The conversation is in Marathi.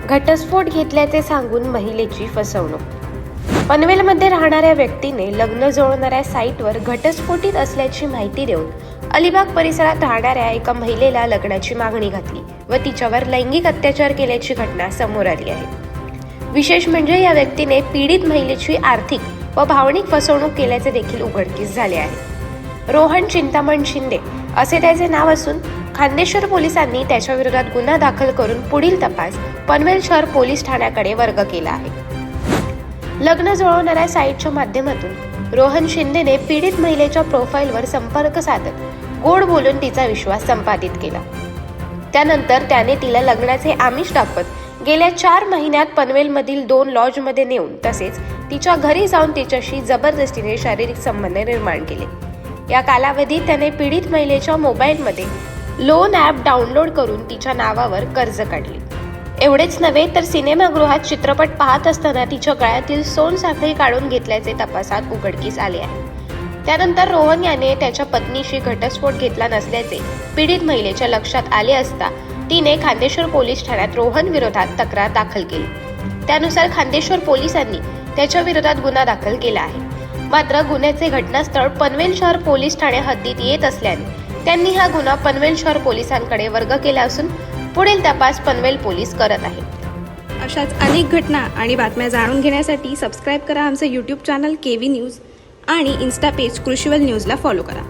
घटस्फोट घेतल्याचे सांगून महिलेची फसवणूक। पनवेलमध्ये राहणाऱ्या व्यक्तीने लग्न जुळवणाऱ्या साईटवर घटस्फोटीत असल्याची माहिती देऊन अलिबाग परिसरात राहणाऱ्या एका महिलेला लग्नाची मागणी घातली व तिच्यावर लैंगिक अत्याचार केल्याची घटना समोर आली आहे। विशेष म्हणजे या व्यक्तीने पीडित महिलेची आर्थिक व भावनिक फसवणूक केल्याचे देखील उघडकीस झाले आहे। रोहन चिंतामण शिंदे असे त्याचे नाव असून खान्देश्वर पोलिसांनी त्याच्या विरोधात गुन्हा दाखल करून पुढील तपास पनवेल शहर पोलीस ठाण्याकडे वर्ग केला आहे। लग्न जुळवणाऱ्या साईटच्या माध्यमातून रोहन शिंदेने पीडित महिलेच्या प्रोफाईलवर संपर्क साधत गोड बोलून तिचा विश्वास संपादित केला। त्यानंतर त्याने तिला लग्नाचे आमिष दाखवत गेल्या 4 महिन्यात पनवेलमधील 2 लॉजमध्ये नेऊन तसेच तिच्या घरी जाऊन तिच्याशी जबरदस्तीने शारीरिक संबंध निर्माण केले। या कालावधीत त्याने पीडित महिलेच्या मोबाईलमध्ये लोन ॲप डाउनलोड करून तिच्या नावावर कर्ज काढले। एवढेच नव्हे तर सिनेमागृहात चित्रपट पाहत असताना तिच्या गळ्यातील सोनसाखळी काढून घेतल्याचे तपासात उघडकीस आले आहे। त्यानंतर रोहन याने त्याच्या पत्नीशी घटस्फोट घेतला नसल्याचे पीडित महिलेच्या लक्षात आले असता तिने खान्देश्वर पोलीस ठाण्यात रोहन विरोधात तक्रार दाखल केली। त्यानुसार खान्देश्वर पोलिसांनी त्याच्या विरोधात गुन्हा दाखल केला आहे। मात्र गुन्ह्याचे घटनास्थळ पनवेल शहर पोलीस ठाणे हद्दीत येत असल्याने त्यांनी हा गुन्हा पनवेल शहर पोलिसांकडे वर्ग केला असून पुढील तपास पनवेल पोलीस करत आहेत। अशाच अनेक घटना आणि बातम्या जाणून घेण्यासाठी सबस्क्राईब करा आमचे YouTube चॅनल केवी न्यूज आणि इन्स्टा पेज कृषीवल न्यूजला फॉलो करा।